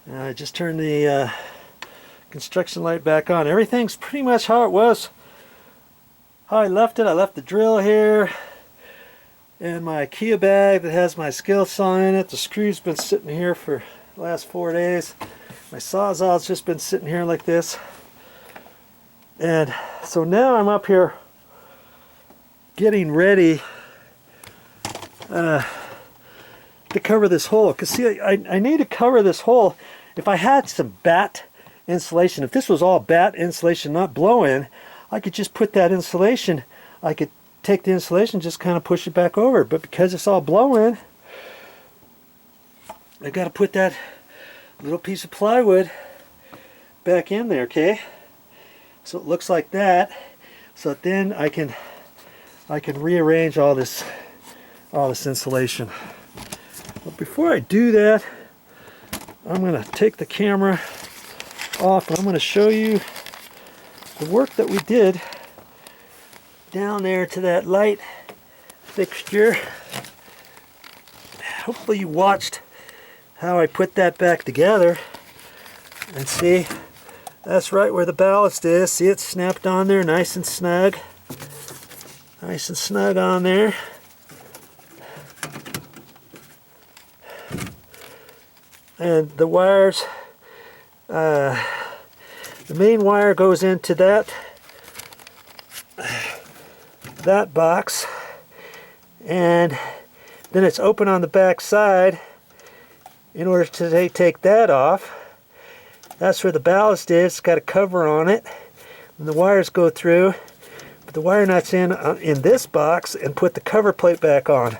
I just turned the construction light back on. Everything's pretty much how it was, how I left it. I left the drill here and my IKEA bag that has my skill saw in it. The screw's been sitting here for the last 4 days. My sawzall's just been sitting here like this. And so now I'm up here getting ready to cover this hole. Because see, I need to cover this hole. If I had some batt insulation, if this was all batt insulation, not blow-in, I could just put that insulation, I could take the insulation, just kind of push it back over. But because it's all blow-in, I got to put that little piece of plywood back in there, okay? So it looks like that. So then I can rearrange all this insulation. But before I do that, I'm going to take the camera off and I'm going to show you the work that we did down there to that light fixture. Hopefully you watched how I put that back together, and see, that's right where the ballast is. See, it's snapped on there nice and snug. Nice and snug on there. And the wires, the main wire goes into that box, and then it's open on the back side. In order to take that off, that's where the ballast is. It's got a cover on it, and the wires go through. Put the wire nuts in this box and put the cover plate back on.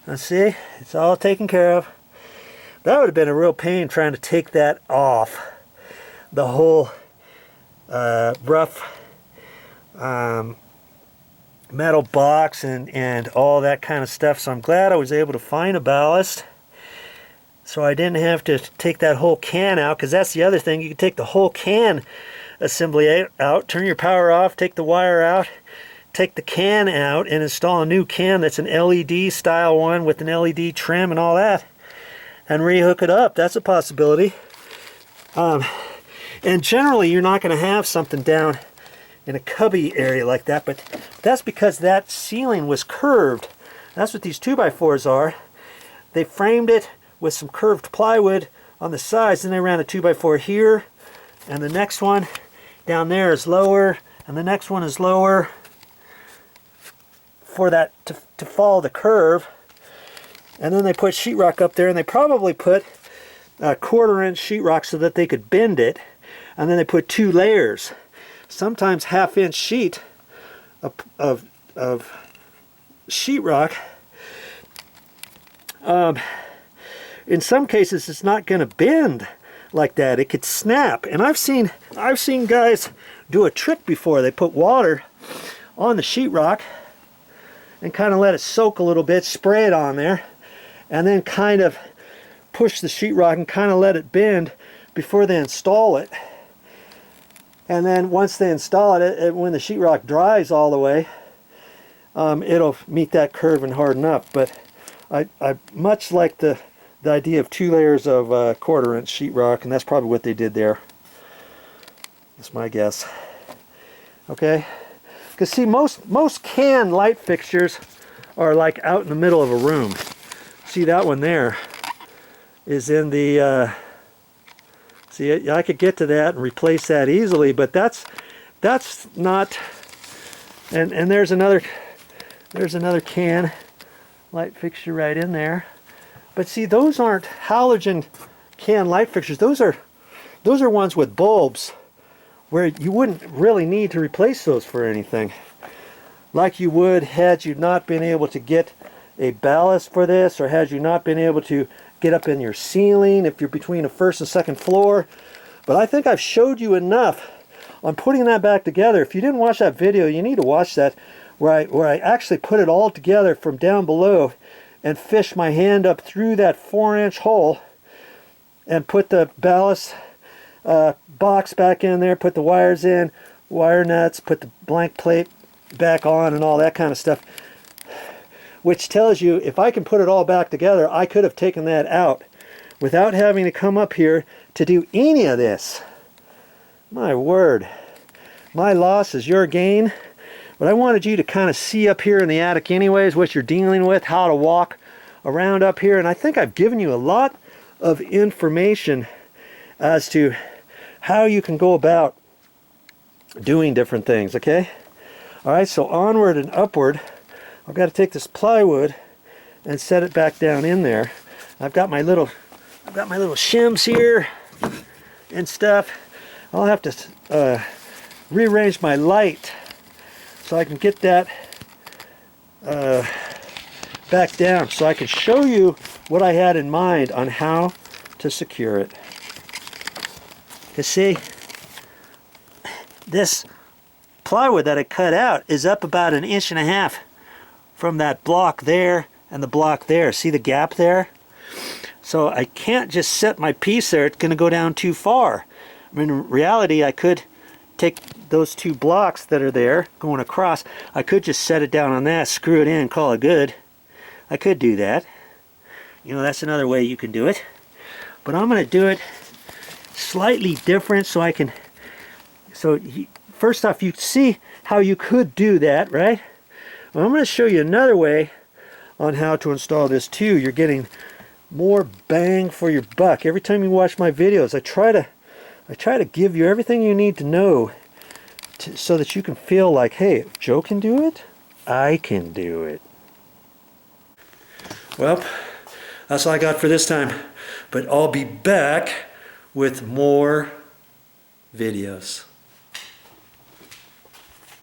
Now see, it's all taken care of. That would have been a real pain trying to take that off. The whole rough metal box and all that kind of stuff. So I'm glad I was able to find a ballast, so I didn't have to take that whole can out, because that's the other thing. You can take the whole can assembly out, turn your power off, take the wire out, take the can out, and install a new can that's an LED style one with an LED trim and all that, and rehook it up. That's a possibility. And generally you're not going to have something down in a cubby area like that, but that's because that ceiling was curved. That's what these 2x4s are. They framed it with some curved plywood on the sides, and they ran a 2x4 here, and the next one down there is lower, and the next one is lower for that to follow the curve. And then they put sheetrock up there, and they probably put a 1/4-inch sheetrock so that they could bend it, and then they put 2 layers, sometimes 1/2-inch sheet of sheetrock. In some cases it's not going to bend like that. It could snap. And I've seen guys do a trick before. They put water on the sheetrock and kind of let it soak a little bit, spray it on there, and then kind of push the sheetrock and kind of let it bend before they install it. And then once they install it, when the sheetrock dries all the way, it'll meet that curve and harden up. But I much like the idea of 2 layers of 1/4-inch sheetrock, and that's probably what they did there. That's my guess. Okay, because see, most can light fixtures are like out in the middle of a room. See, that one there is in the see, I could get to that and replace that easily, but that's not. And there's another can light fixture right in there. But see, those aren't halogen can light fixtures. Those are ones with bulbs where you wouldn't really need to replace those for anything, like you would had you not been able to get a ballast for this, or had you not been able to get up in your ceiling if you're between a first and second floor. But I think I've showed you enough on putting that back together. If you didn't watch that video, you need to watch that, where I actually put it all together from down below and fish my hand up through that 4-inch hole and put the ballast box back in there, put the wires in, wire nuts, put the blank plate back on, and all that kind of stuff. Which tells you, if I can put it all back together, I could have taken that out without having to come up here to do any of this. My word. My loss is your gain. But I wanted you to kind of see up here in the attic anyways what you're dealing with, how to walk around up here. And I think I've given you a lot of information as to how you can go about doing different things, okay? All right, so onward and upward. I've got to take this plywood and set it back down in there. I've got my little shims here and stuff. I'll have to rearrange my light so I can get that back down, so I can show you what I had in mind on how to secure it. You see, this plywood that I cut out is up about 1.5 inches from that block there and the block there. See the gap there? So I can't just set my piece there. It's going to go down too far. I mean, in reality, I could take those 2 blocks that are there going across. I could just set it down on that, screw it in, call it good. I could do that. You know, that's another way you can do it. But I'm going to do it slightly different so I can... first off, you see how you could do that, right? Well, I'm going to show you another way on how to install this too. You're getting more bang for your buck. Every time you watch my videos, I try to give you everything you need to know so that you can feel like, hey, if Joe can do it, I can do it. Well, that's all I got for this time. But I'll be back with more videos.